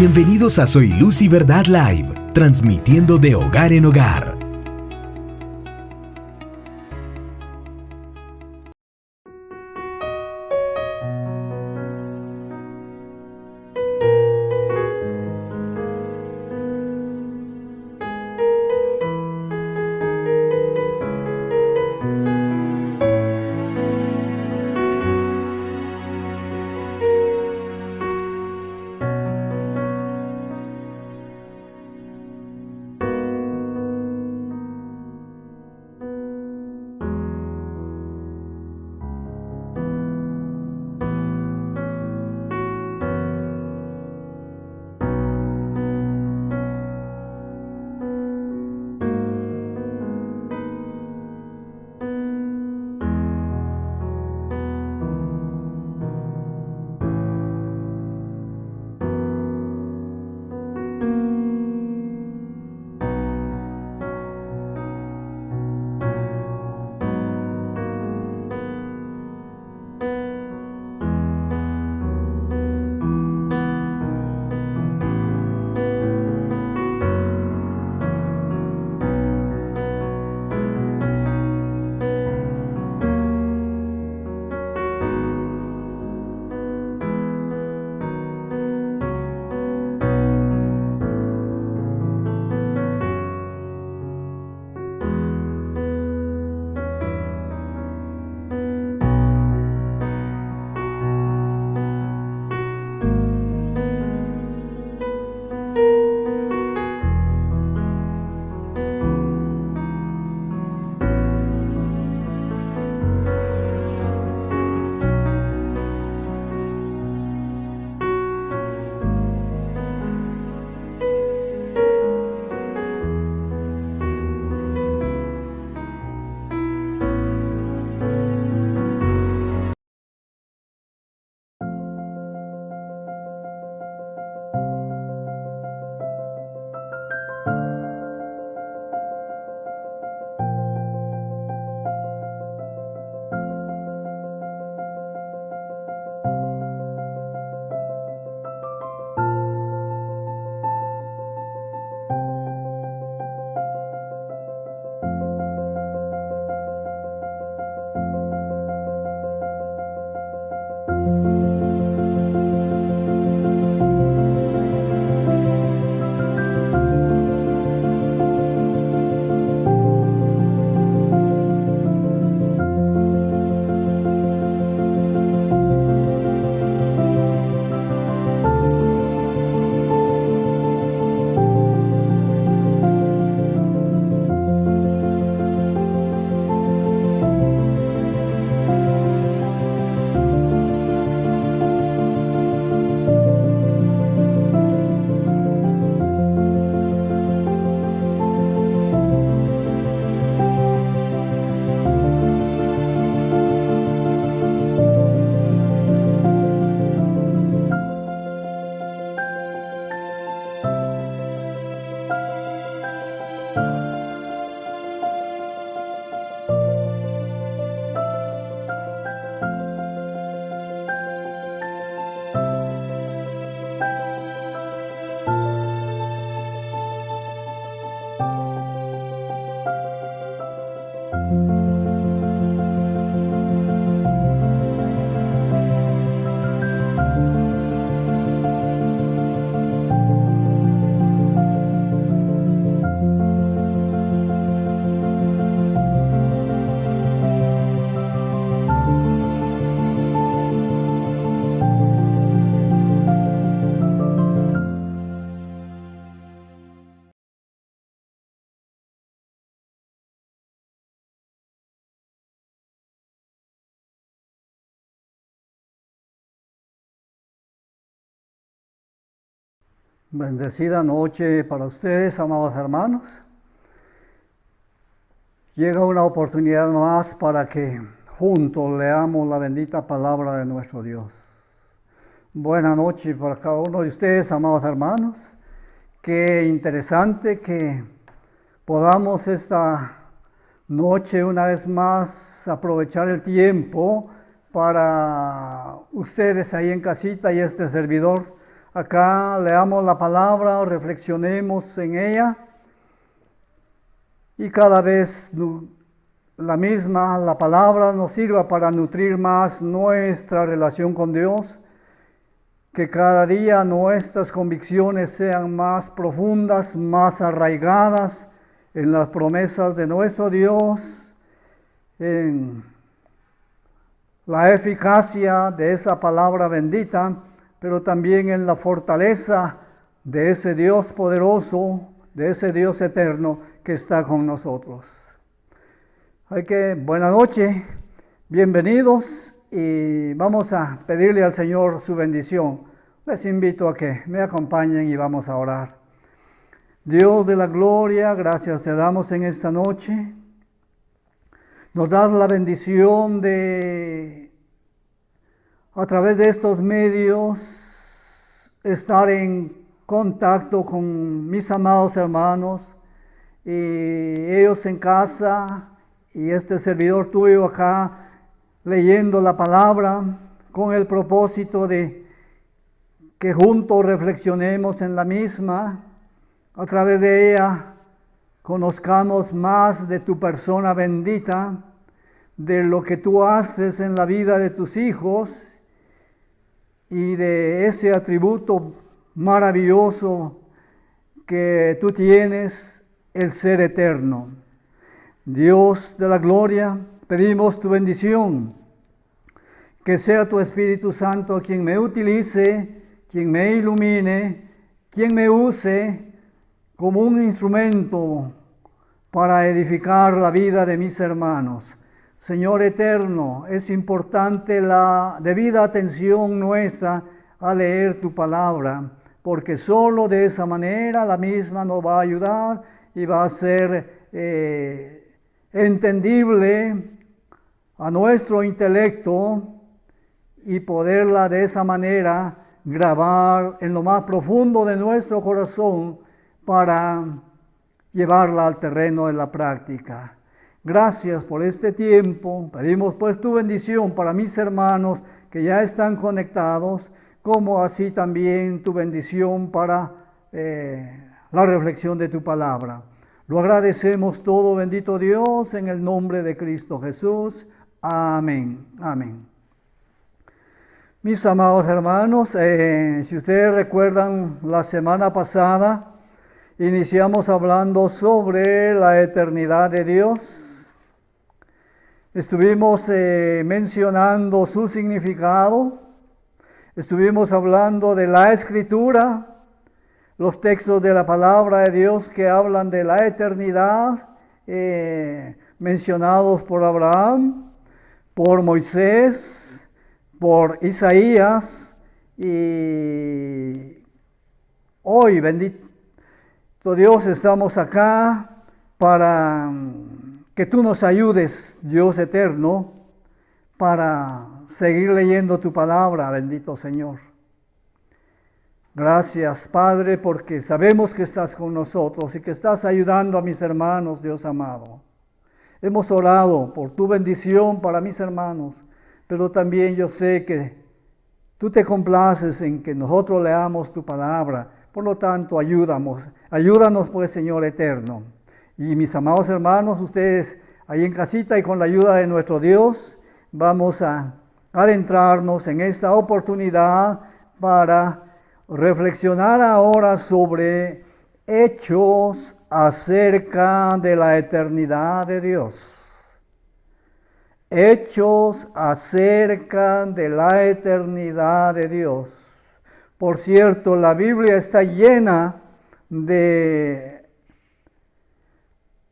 Bienvenidos a Soy Luz y Verdad Live, transmitiendo de hogar en hogar. Bendecida noche para ustedes, amados hermanos. Llega una oportunidad más para que juntos leamos la bendita palabra de nuestro Dios. Buena noche para cada uno de ustedes, amados hermanos. Qué interesante que podamos esta noche una vez más aprovechar el tiempo para ustedes ahí en casita y este servidor acá leamos la palabra, reflexionemos en ella y cada vez la palabra nos sirva para nutrir más nuestra relación con Dios, que cada día nuestras convicciones sean más profundas, más arraigadas en las promesas de nuestro Dios, en la eficacia de esa palabra bendita, pero también en la fortaleza de ese Dios poderoso, de ese Dios eterno que está con nosotros. Buenas noches, bienvenidos y vamos a pedirle al Señor su bendición. Les invito a que me acompañen y vamos a orar. Dios de la gloria, gracias te damos en esta noche. Nos das la bendición de, a través de estos medios, estar en contacto con mis amados hermanos y ellos en casa y este servidor tuyo acá leyendo la palabra con el propósito de que juntos reflexionemos en la misma, a través de ella conozcamos más de tu persona bendita, de lo que tú haces en la vida de tus hijos y de ese atributo maravilloso que tú tienes, el ser eterno. Dios de la gloria, pedimos tu bendición, que sea tu Espíritu Santo quien me utilice, quien me ilumine, quien me use como un instrumento para edificar la vida de mis hermanos. Señor eterno, es importante la debida atención nuestra a leer tu palabra, porque solo de esa manera la misma nos va a ayudar y va a ser entendible a nuestro intelecto y poderla de esa manera grabar en lo más profundo de nuestro corazón para llevarla al terreno de la práctica. Gracias por este tiempo. Pedimos pues tu bendición para mis hermanos que ya están conectados, como así también tu bendición para la reflexión de tu palabra. Lo agradecemos todo, bendito Dios, en el nombre de Cristo Jesús. Amén. Amén. Mis amados hermanos, si ustedes recuerdan, la semana pasada iniciamos hablando sobre la eternidad de Dios. Estuvimos mencionando su significado, estuvimos hablando de la Escritura, los textos de la palabra de Dios que hablan de la eternidad, mencionados por Abraham, por Moisés, por Isaías, y hoy, bendito Dios, estamos acá para que tú nos ayudes, Dios eterno, para seguir leyendo tu palabra, bendito Señor. Gracias, Padre, porque sabemos que estás con nosotros y que estás ayudando a mis hermanos, Dios amado. Hemos orado por tu bendición para mis hermanos, pero también yo sé que tú te complaces en que nosotros leamos tu palabra. Por lo tanto, ayúdanos pues, Señor eterno. Y mis amados hermanos, ustedes ahí en casita y con la ayuda de nuestro Dios, vamos a adentrarnos en esta oportunidad para reflexionar ahora sobre hechos acerca de la eternidad de Dios. Hechos acerca de la eternidad de Dios. Por cierto, la Biblia está llena de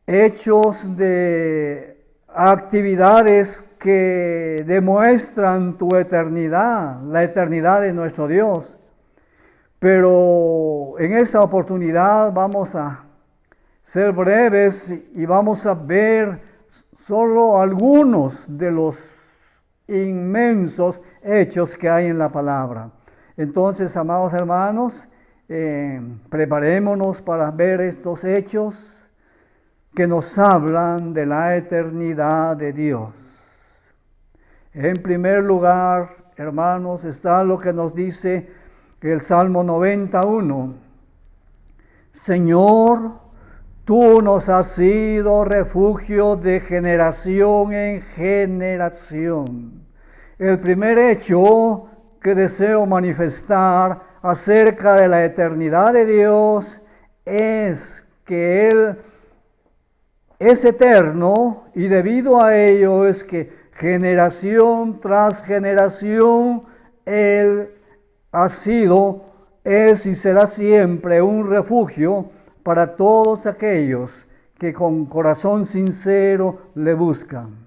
hechos, de actividades que demuestran tu eternidad, la eternidad de nuestro Dios. Pero en esta oportunidad vamos a ser breves y vamos a ver solo algunos de los inmensos hechos que hay en la palabra. Entonces, amados hermanos, preparémonos para ver estos hechos que nos hablan de la eternidad de Dios. En primer lugar, hermanos, está lo que nos dice El Salmo 91. Señor, tú nos has sido refugio de generación en generación. El primer hecho que deseo manifestar acerca de la eternidad de Dios es que Él es eterno, y debido a ello es que generación tras generación Él ha sido, es y será siempre un refugio para todos aquellos que con corazón sincero le buscan.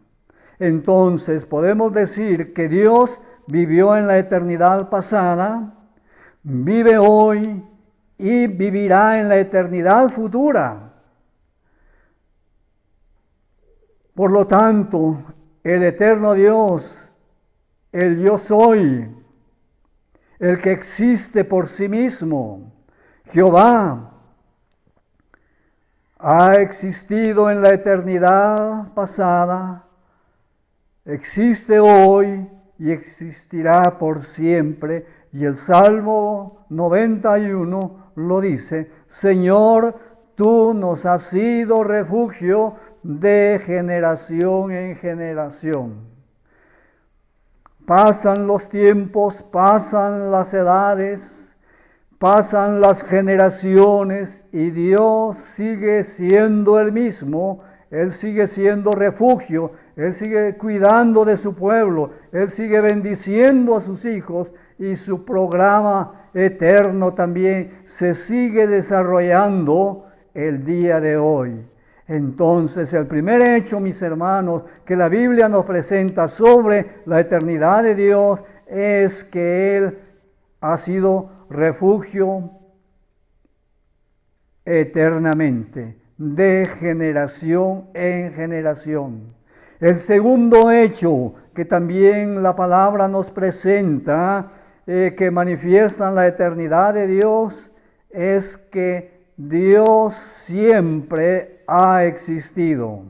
Entonces podemos decir que Dios vivió en la eternidad pasada, vive hoy y vivirá en la eternidad futura. Por lo tanto, el eterno Dios, el yo soy, el que existe por sí mismo, Jehová, ha existido en la eternidad pasada, existe hoy y existirá por siempre. Y el Salmo 91 lo dice: Señor, tú nos has sido refugio de generación en generación. Pasan los tiempos, pasan las edades, pasan las generaciones y Dios sigue siendo el mismo. Él sigue siendo refugio, Él sigue cuidando de su pueblo, Él sigue bendiciendo a sus hijos y su programa eterno también se sigue desarrollando el día de hoy. Entonces, el primer hecho, mis hermanos, que la Biblia nos presenta sobre la eternidad de Dios es que Él ha sido refugio eternamente, de generación en generación. El segundo hecho que también la palabra nos presenta, que manifiestan la eternidad de Dios, es que Dios siempre ha existido.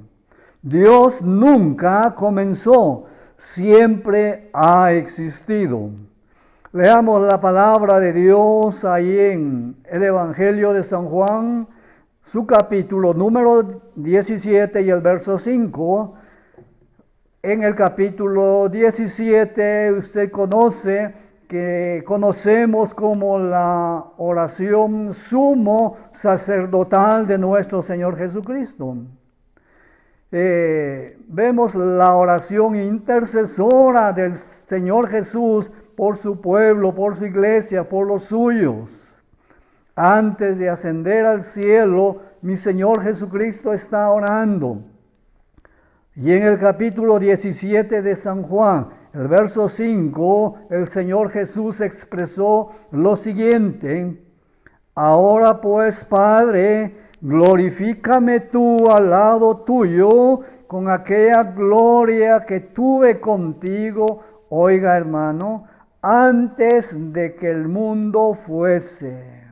Dios nunca comenzó, siempre ha existido. Leamos la palabra de Dios ahí en el Evangelio de San Juan, su capítulo número 17 y el verso 5. En el capítulo 17 usted conoce, que conocemos como la oración sumo sacerdotal de nuestro Señor Jesucristo. Vemos la oración intercesora del Señor Jesús por su pueblo, por su iglesia, por los suyos. Antes de ascender al cielo, mi Señor Jesucristo está orando. Y en el capítulo 17 de San Juan, el verso 5, el Señor Jesús expresó lo siguiente: ahora pues, Padre, glorifícame tú al lado tuyo con aquella gloria que tuve contigo, oiga hermano, antes de que el mundo fuese.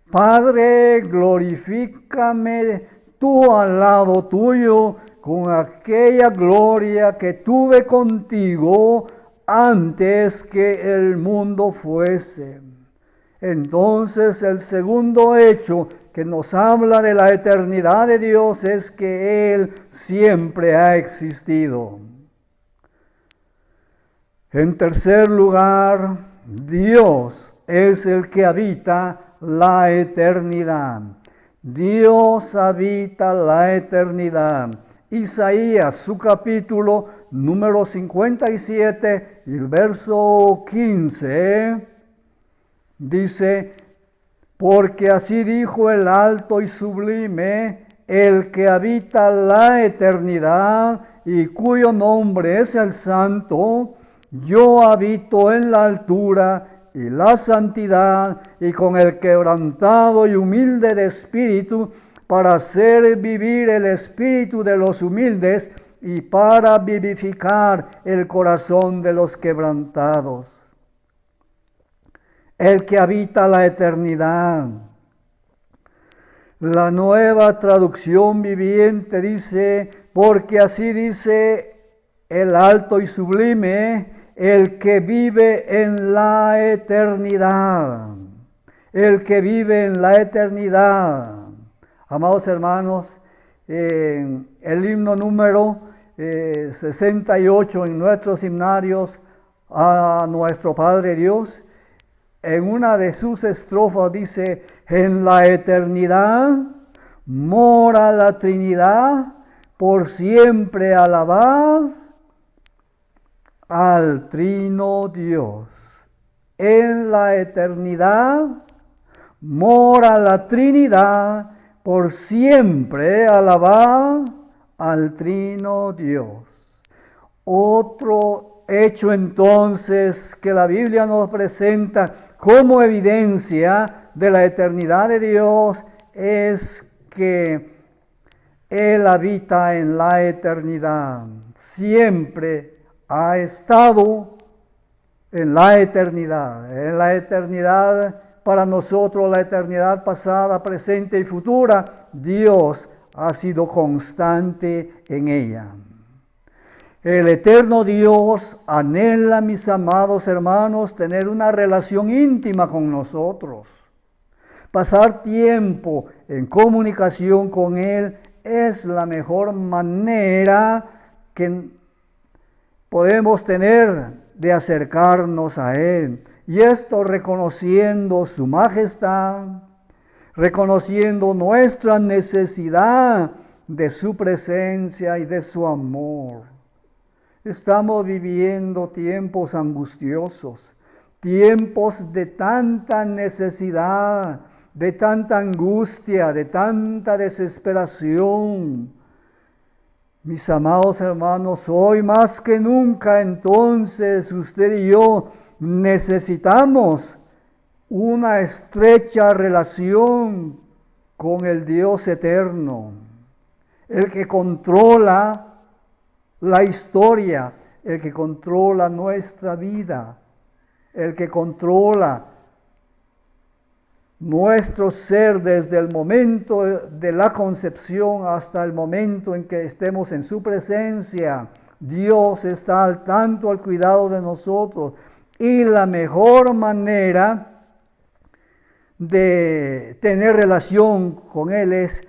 Padre, glorifícame tú al lado tuyo con aquella gloria que tuve contigo antes que el mundo fuese. Entonces, el segundo hecho que nos habla de la eternidad de Dios es que Él siempre ha existido. En tercer lugar, Dios es el que habita la eternidad. Dios habita la eternidad. Isaías, su capítulo número 57 y el verso 15, dice: porque así dijo el alto y sublime, el que habita la eternidad y cuyo nombre es el Santo, yo habito en la altura y la santidad, y con el quebrantado y humilde de espíritu, para hacer vivir el espíritu de los humildes y para vivificar el corazón de los quebrantados. El que habita la eternidad. La Nueva Traducción Viviente dice: porque así dice el alto y sublime, el que vive en la eternidad. El que vive en la eternidad. Amados hermanos, el himno número 68 en nuestros himnarios a nuestro Padre Dios, en una de sus estrofas dice: en la eternidad mora la Trinidad, por siempre alabad al Trino Dios. En la eternidad mora la Trinidad, por siempre alabad al Trino Dios. Otro hecho entonces que la Biblia nos presenta como evidencia de la eternidad de Dios es que Él habita en la eternidad. Siempre ha estado en la eternidad. En la eternidad para nosotros, la eternidad pasada, presente y futura, Dios ha sido constante en ella. El eterno Dios anhela, mis amados hermanos, tener una relación íntima con nosotros. Pasar tiempo en comunicación con Él es la mejor manera que podemos tener de acercarnos a Él. Y esto reconociendo su majestad, reconociendo nuestra necesidad de su presencia y de su amor. Estamos viviendo tiempos angustiosos, tiempos de tanta necesidad, de tanta angustia, de tanta desesperación. Mis amados hermanos, hoy más que nunca entonces usted y yo necesitamos una estrecha relación con el Dios eterno, el que controla la historia, el que controla nuestra vida, el que controla nuestro ser desde el momento de la concepción hasta el momento en que estemos en su presencia. Dios está al tanto, al cuidado de nosotros. Y la mejor manera de tener relación con Él es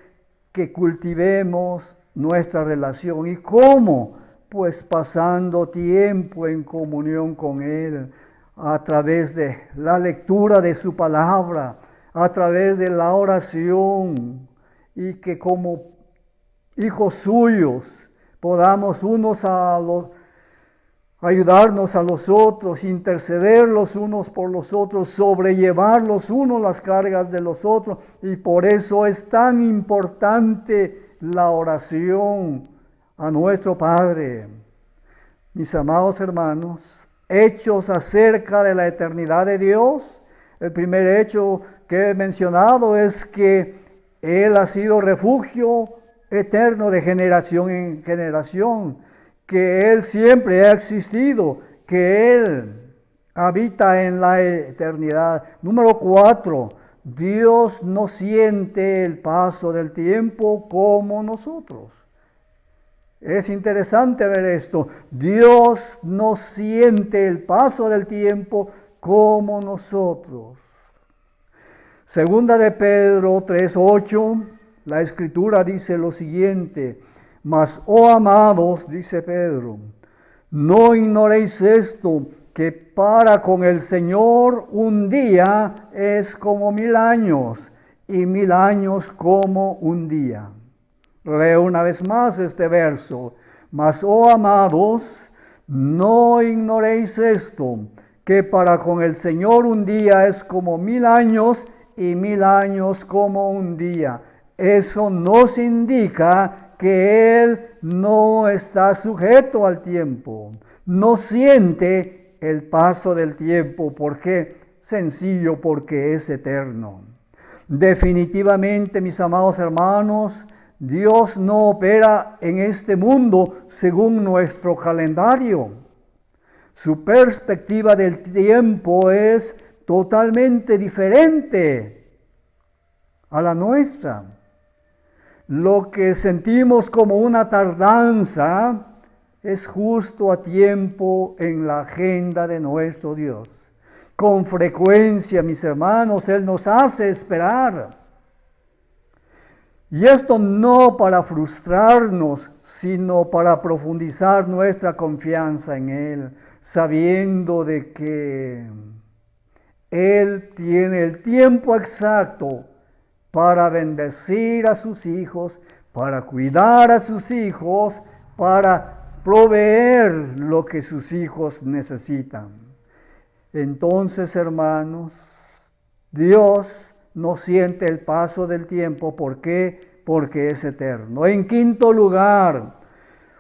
que cultivemos nuestra relación. ¿Y cómo? Pues pasando tiempo en comunión con Él, a través de la lectura de su palabra, a través de la oración, y que como hijos suyos podamos ayudarnos a los otros, interceder los unos por los otros, sobrellevar los unos las cargas de los otros. Y por eso es tan importante la oración a nuestro Padre. Mis amados hermanos, hechos acerca de la eternidad de Dios. El primer hecho que he mencionado es que Él ha sido refugio eterno de generación en generación, que Él siempre ha existido, que Él habita en la eternidad. Número 4, Dios no siente el paso del tiempo como nosotros. Es interesante ver esto. Dios no siente el paso del tiempo como nosotros. Segunda de Pedro 3:8, la Escritura dice lo siguiente: mas, oh amados, dice Pedro, no ignoréis esto, que para con el Señor un día es como 1000 años, y 1000 años como un día. Leo una vez más este verso. Mas, oh amados, no ignoréis esto, que para con el Señor un día es como 1000 años, y 1000 años como un día. Eso nos indica que Él no está sujeto al tiempo, no siente el paso del tiempo. ¿Por qué? Sencillo, porque es eterno. Definitivamente, mis amados hermanos, Dios no opera en este mundo según nuestro calendario. Su perspectiva del tiempo es totalmente diferente a la nuestra. Lo que sentimos como una tardanza es justo a tiempo en la agenda de nuestro Dios. Con frecuencia, mis hermanos, Él nos hace esperar. Y esto no para frustrarnos, sino para profundizar nuestra confianza en Él, sabiendo de que Él tiene el tiempo exacto para bendecir a sus hijos, para cuidar a sus hijos, para proveer lo que sus hijos necesitan. Entonces, hermanos, Dios no siente el paso del tiempo. ¿Por qué? Porque es eterno. En quinto lugar,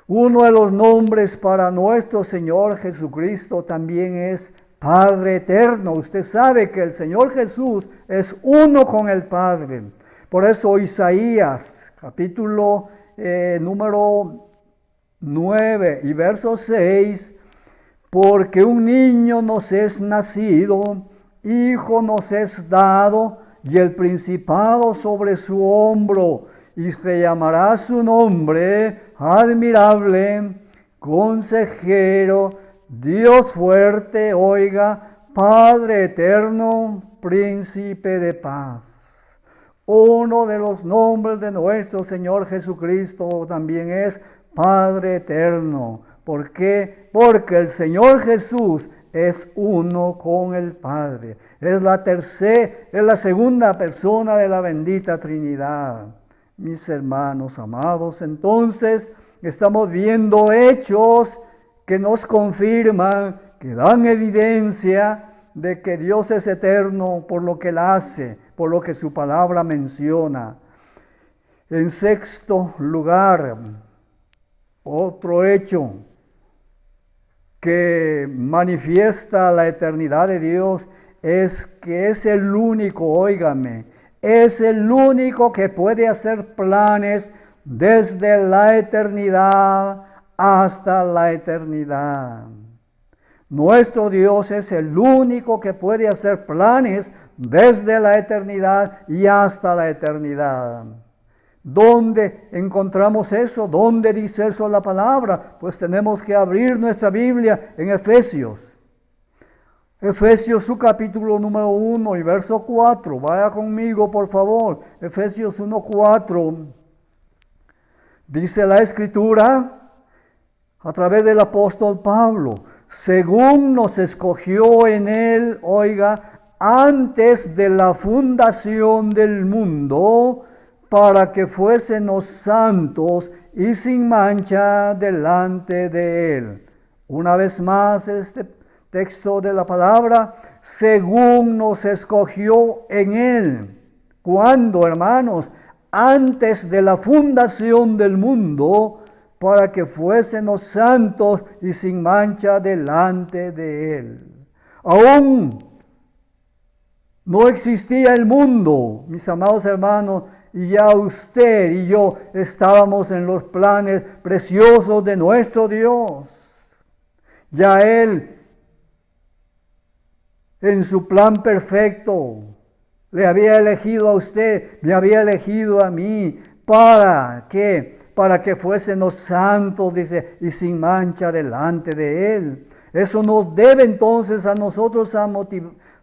uno de los nombres para nuestro Señor Jesucristo también es Padre eterno. Usted sabe que el Señor Jesús es uno con el Padre. Por eso Isaías, capítulo número 9 y verso 6, porque un niño nos es nacido, hijo nos es dado, y el principado sobre su hombro, y se llamará su nombre admirable, consejero, Dios fuerte, oiga, Padre eterno, príncipe de paz. Uno de los nombres de nuestro Señor Jesucristo también es Padre eterno. ¿Por qué? Porque el Señor Jesús es uno con el Padre. Es la segunda persona de la bendita Trinidad. Mis hermanos amados, entonces estamos viendo hechos que nos confirman, que dan evidencia de que Dios es eterno por lo que Él hace, por lo que su palabra menciona. En sexto lugar, otro hecho que manifiesta la eternidad de Dios es que es el único, óigame, es el único que puede hacer planes desde la eternidad hasta la eternidad. Nuestro Dios es el único que puede hacer planes desde la eternidad y hasta la eternidad. ¿Dónde encontramos eso? ¿Dónde dice eso la palabra? Pues tenemos que abrir nuestra Biblia en Efesios. Efesios, su capítulo número 1 y verso 4. Vaya conmigo, por favor. Efesios 1:4. Dice la Escritura, a través del apóstol Pablo, según nos escogió en Él, oiga, antes de la fundación del mundo, para que fuésemos santos y sin mancha delante de Él. Una vez más, este texto de la palabra, según nos escogió en Él. ¿Cuándo, hermanos? Antes de la fundación del mundo, para que fuésemos santos y sin mancha delante de Él. Aún no existía el mundo, mis amados hermanos, y ya usted y yo estábamos en los planes preciosos de nuestro Dios. Ya Él, en su plan perfecto, le había elegido a usted, me había elegido a mí, ¿para qué? Para que fuésemos santos, dice, y sin mancha delante de Él. Eso nos debe entonces a nosotros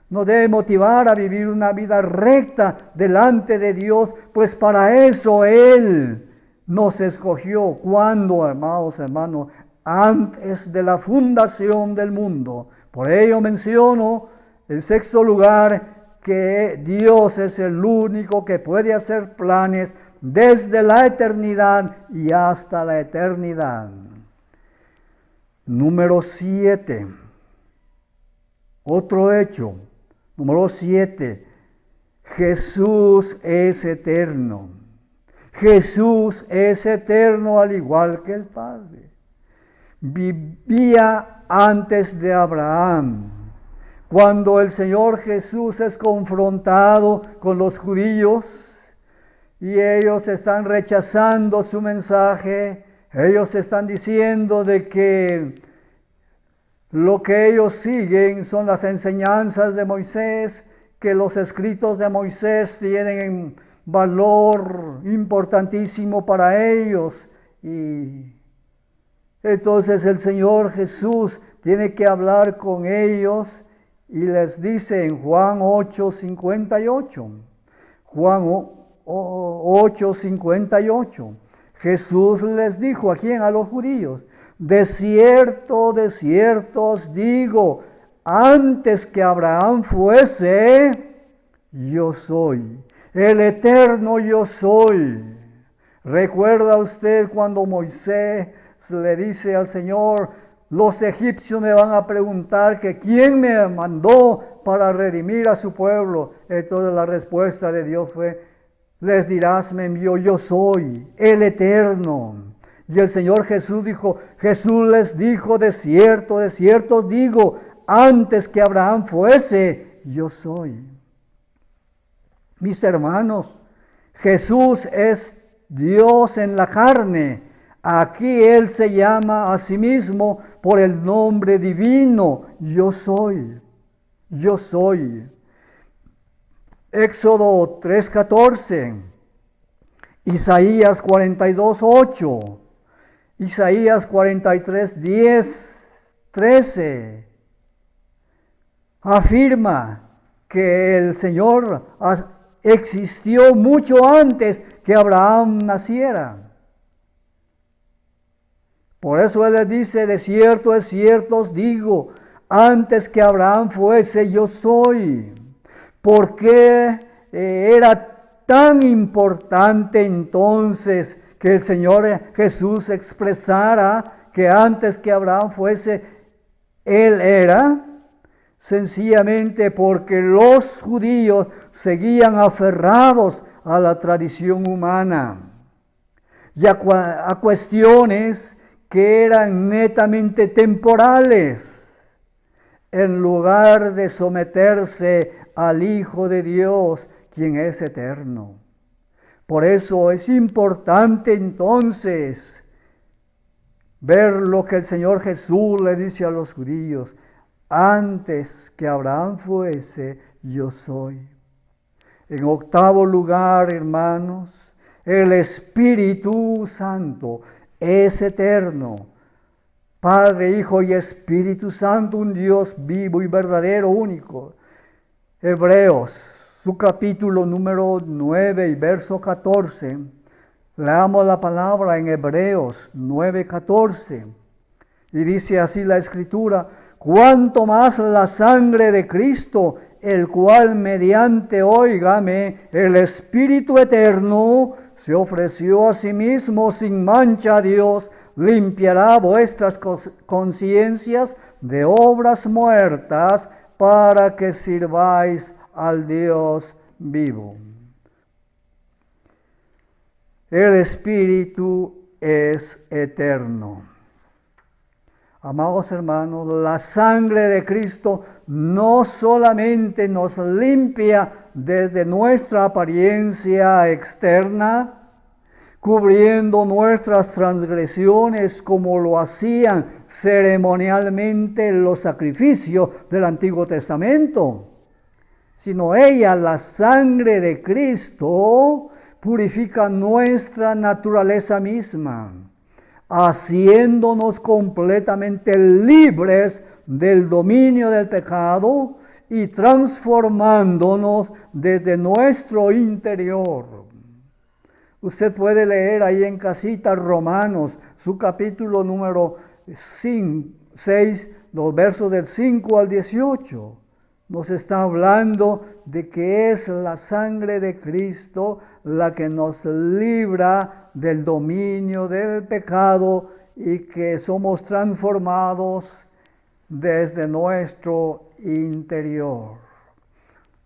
nos debe motivar a vivir una vida recta delante de Dios, pues para eso Él nos escogió. ¿Cuándo, amados hermanos? Antes de la fundación del mundo. Por ello menciono, en sexto lugar, que Dios es el único que puede hacer planes desde la eternidad y hasta la eternidad. Número 7. Otro hecho. Número 7. Jesús es eterno. Jesús es eterno al igual que el Padre. Vivía antes de Abraham. Cuando el Señor Jesús es confrontado con los judíos y ellos están rechazando su mensaje, ellos están diciendo de que lo que ellos siguen son las enseñanzas de Moisés, que los escritos de Moisés tienen valor importantísimo para ellos. Y Entonces el Señor Jesús tiene que hablar con ellos y les dice en Juan 8:58, Juan 8:58, Jesús les dijo, ¿a quién? A los judíos, de cierto os digo, antes que Abraham fuese, yo soy, el eterno yo soy. ¿Recuerda usted cuando Moisés le dice al Señor, los egipcios me van a preguntar que quién me mandó para redimir a su pueblo? Entonces la respuesta de Dios fue, les dirás, me envió, yo soy el eterno. Y el Señor Jesús les dijo, de cierto os digo, antes que Abraham fuese, yo soy. Mis hermanos, Jesús es Dios en la carne. Aquí Él se llama a sí mismo por el nombre divino, yo soy, yo soy. Éxodo 3:14, Isaías 42:8, Isaías 43:10-13, afirma que el Señor existió mucho antes que Abraham naciera. Por eso Él les dice, de cierto os digo, antes que Abraham fuese, yo soy. ¿Por qué era tan importante entonces que el Señor Jesús expresara que antes que Abraham fuese, Él era? Sencillamente porque los judíos seguían aferrados a la tradición humana y a cuestiones que eran netamente temporales, en lugar de someterse al Hijo de Dios, quien es eterno. Por eso es importante entonces ver lo que el Señor Jesús le dice a los judíos, antes que Abraham fuese, yo soy. En octavo lugar, hermanos, el Espíritu Santo es eterno. Padre, Hijo y Espíritu Santo, un Dios vivo y verdadero, único. Hebreos, su capítulo número 9 y verso 14. Leamos la palabra en Hebreos 9:14. Y dice así la Escritura, cuanto más la sangre de Cristo, el cual mediante, óigame, el Espíritu eterno, se ofreció a sí mismo sin mancha a Dios, limpiará vuestras conciencias de obras muertas para que sirváis al Dios vivo. El Espíritu es eterno. Amados hermanos, la sangre de Cristo no solamente nos limpia desde nuestra apariencia externa, cubriendo nuestras transgresiones como lo hacían ceremonialmente los sacrificios del Antiguo Testamento, sino ella, la sangre de Cristo, purifica nuestra naturaleza misma, haciéndonos completamente libres del dominio del pecado y transformándonos desde nuestro interior. Usted puede leer ahí en casita Romanos, su capítulo número 6, los versos del 5 al 18. Nos está hablando de que es la sangre de Cristo la que nos libra del dominio del pecado y que somos transformados desde nuestro interior.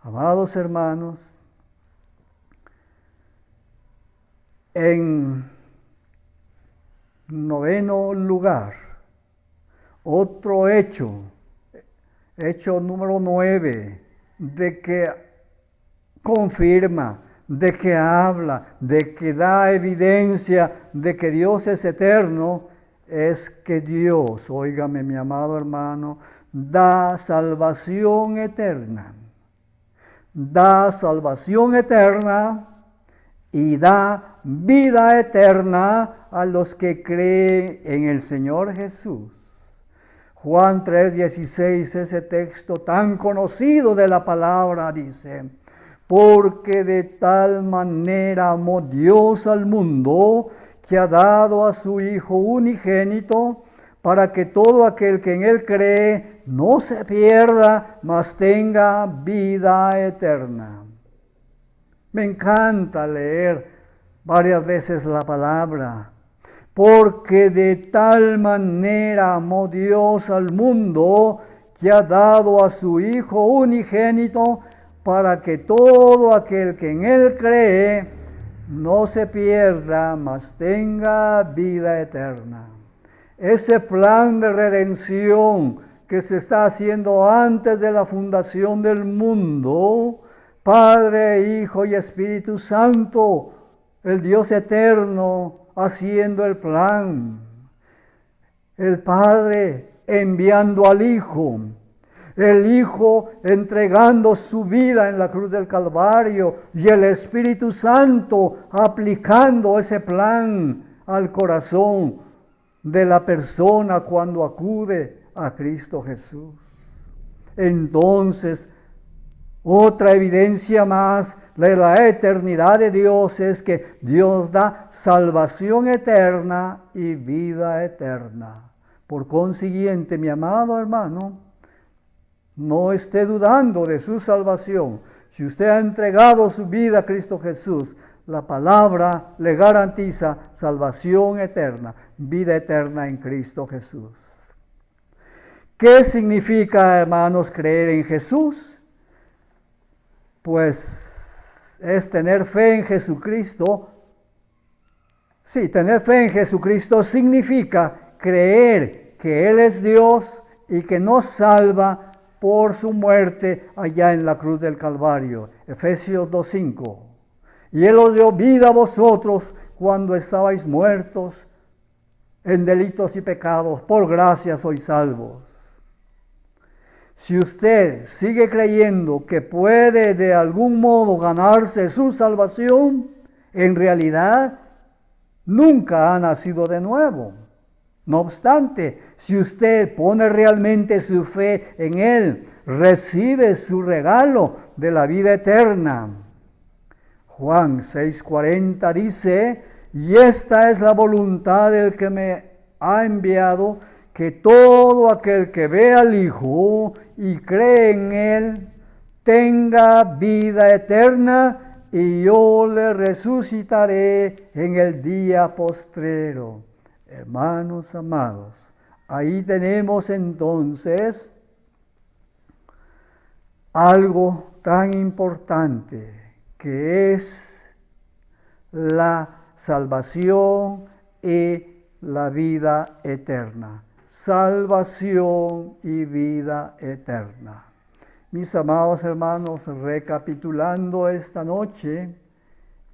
Amados hermanos, en noveno lugar, otro hecho número 9, de que confirma, de que habla, de que da evidencia de que Dios es eterno, es que Dios, óigame mi amado hermano, da salvación eterna. Da salvación eterna y da vida eterna a los que creen en el Señor Jesús. Juan 3:16, ese texto tan conocido de la palabra, dice: porque de tal manera amó Dios al mundo, que ha dado a su Hijo unigénito, para que todo aquel que en Él cree no se pierda, mas tenga vida eterna. Me encanta leer varias veces la palabra. Porque de tal manera amó Dios al mundo, que ha dado a su Hijo unigénito, para que todo aquel que en Él cree no se pierda, mas tenga vida eterna. Ese plan de redención que se está haciendo antes de la fundación del mundo, Padre, Hijo y Espíritu Santo, el Dios eterno, haciendo el plan. El Padre enviando al Hijo. El Hijo entregando su vida en la cruz del Calvario. Y el Espíritu Santo aplicando ese plan al corazón de la persona cuando acude a Cristo Jesús. Entonces, otra evidencia más de la eternidad de Dios es que Dios da salvación eterna y vida eterna. Por consiguiente, mi amado hermano, no esté dudando de su salvación. Si usted ha entregado su vida a Cristo Jesús, la palabra le garantiza salvación eterna, vida eterna en Cristo Jesús. ¿Qué significa, hermanos, creer en Jesús? Pues es tener fe en Jesucristo. Sí, tener fe en Jesucristo significa creer que Él es Dios y que nos salva por su muerte allá en la cruz del Calvario. Efesios 2:5. Y Él os dio vida a vosotros cuando estabais muertos en delitos y pecados. Por gracia sois salvos. Si usted sigue creyendo que puede de algún modo ganarse su salvación, en realidad nunca ha nacido de nuevo. No obstante, si usted pone realmente su fe en Él, recibe su regalo de la vida eterna. Juan 6:40 dice: y esta es la voluntad del que me ha enviado, que todo aquel que ve al Hijo y cree en Él tenga vida eterna, y yo le resucitaré en el día postrero. Hermanos amados, ahí tenemos entonces algo tan importante, que es la salvación y la vida eterna. Salvación y vida eterna. Mis amados hermanos, recapitulando esta noche,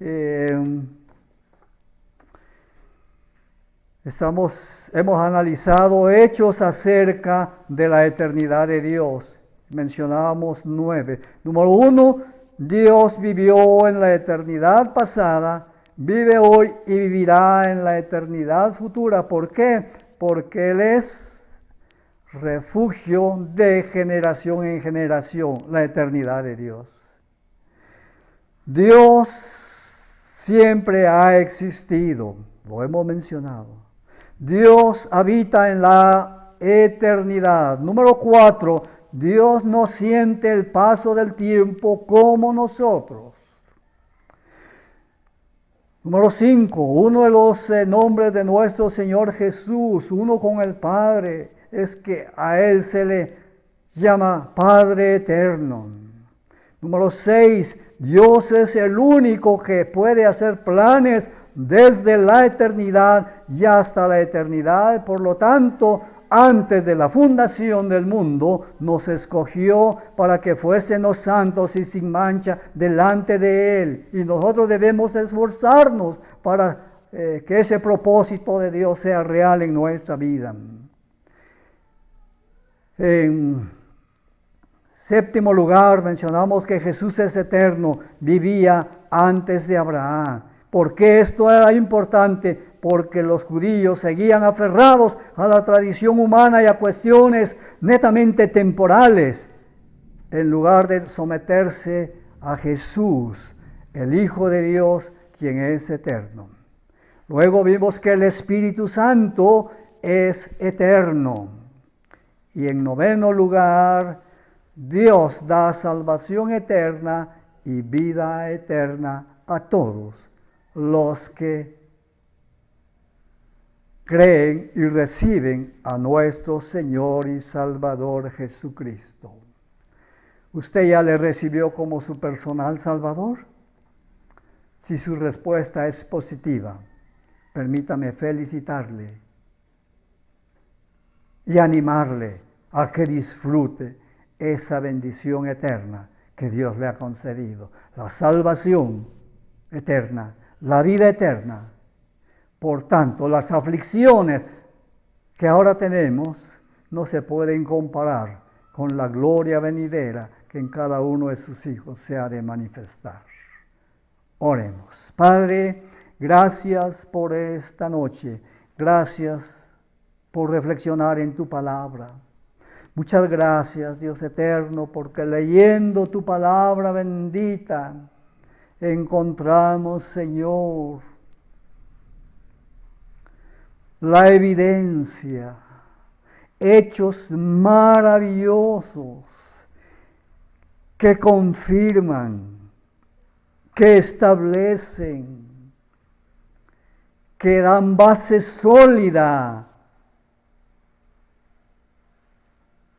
hemos analizado hechos acerca de la eternidad de Dios. Mencionábamos 9. Número 1, Dios vivió en la eternidad pasada, vive hoy y vivirá en la eternidad futura. ¿Por qué? Porque Él es refugio de generación en generación, la eternidad de Dios. Dios siempre ha existido, lo hemos mencionado. Dios habita en la eternidad. Número 4, Dios no siente el paso del tiempo como nosotros. Número 5, uno de los nombres de nuestro Señor Jesús, uno con el Padre, es que a Él se le llama Padre Eterno. Número 6, Dios es el único que puede hacer planes desde la eternidad y hasta la eternidad. Por lo tanto, antes de la fundación del mundo, nos escogió para que fuésemos santos y sin mancha delante de Él. Y nosotros debemos esforzarnos para que ese propósito de Dios sea real en nuestra vida. En séptimo lugar, mencionamos que Jesús es eterno, vivía antes de Abraham. ¿Por qué esto era importante? Porque los judíos seguían aferrados a la tradición humana y a cuestiones netamente temporales, en lugar de someterse a Jesús, el Hijo de Dios, quien es eterno. Luego vimos que el Espíritu Santo es eterno. Y en noveno lugar, Dios da salvación eterna y vida eterna a todos los que creen y reciben a nuestro Señor y Salvador Jesucristo. ¿Usted ya le recibió como su personal Salvador? Si su respuesta es positiva, permítame felicitarle y animarle a que disfrute esa bendición eterna que Dios le ha concedido, la salvación eterna, la vida eterna. Por tanto, las aflicciones que ahora tenemos no se pueden comparar con la gloria venidera que en cada uno de sus hijos se ha de manifestar. Oremos. Padre, gracias por esta noche. Gracias por reflexionar en tu palabra. Muchas gracias, Dios eterno, porque leyendo tu palabra bendita, encontramos, Señor, la evidencia, hechos maravillosos que confirman, que establecen, que dan base sólida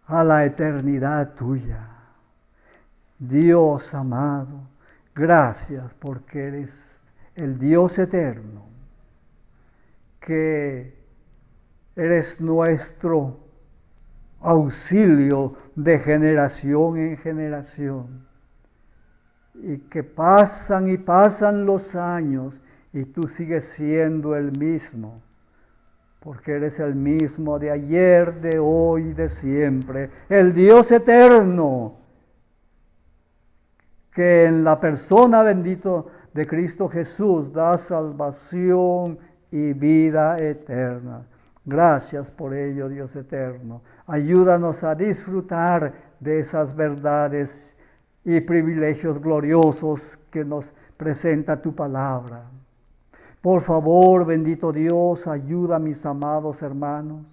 a la eternidad tuya. Dios amado, gracias porque eres el Dios eterno, que eres nuestro auxilio de generación en generación, y que pasan y pasan los años y tú sigues siendo el mismo, porque eres el mismo de ayer, de hoy y de siempre, el Dios eterno, que en la persona bendita de Cristo Jesús da salvación y vida eterna. Gracias por ello, Dios eterno. Ayúdanos a disfrutar de esas verdades y privilegios gloriosos que nos presenta tu palabra. Por favor, bendito Dios, ayuda a mis amados hermanos.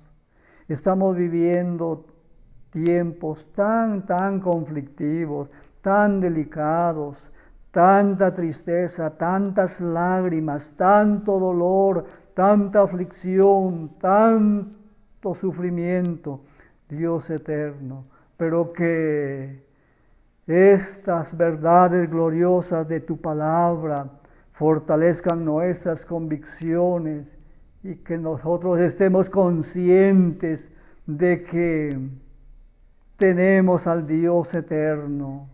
Estamos viviendo tiempos tan conflictivos, tan delicados, tanta tristeza, tantas lágrimas, tanto dolor, tanta aflicción, tanto sufrimiento, Dios eterno, pero que estas verdades gloriosas de tu palabra fortalezcan nuestras convicciones y que nosotros estemos conscientes de que tenemos al Dios eterno,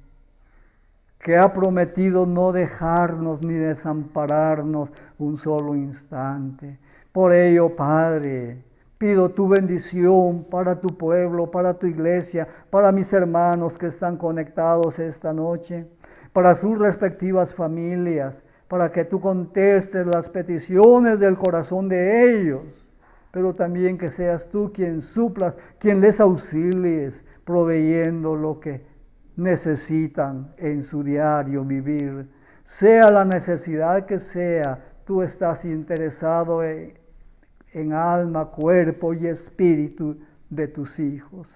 que ha prometido no dejarnos ni desampararnos un solo instante. Por ello, Padre, pido tu bendición para tu pueblo, para tu iglesia, para mis hermanos que están conectados esta noche, para sus respectivas familias, para que tú contestes las peticiones del corazón de ellos, pero también que seas tú quien suplas, quien les auxilies, proveyendo lo que necesitan en su diario vivir. Sea la necesidad que sea, tú estás interesado en alma, cuerpo y espíritu de tus hijos.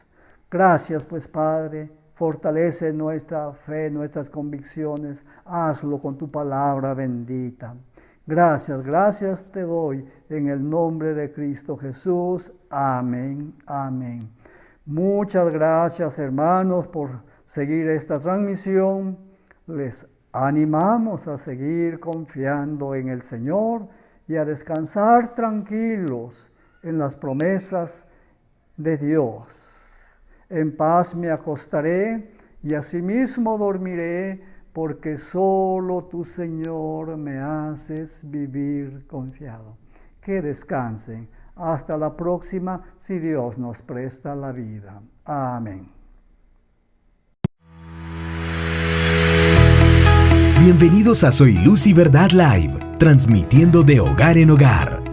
Gracias pues, Padre, fortalece nuestra fe, nuestras convicciones, hazlo con tu palabra bendita. Gracias te doy en el nombre de Cristo Jesús. Amén, amén. Muchas gracias, hermanos, por seguir esta transmisión. Les animamos a seguir confiando en el Señor y a descansar tranquilos en las promesas de Dios. En paz me acostaré y asimismo dormiré, porque solo tú, Señor, me haces vivir confiado. Que descansen. Hasta la próxima, si Dios nos presta la vida. Amén. Bienvenidos a Soy Luz y Verdad Live. transmitiendo de hogar en hogar.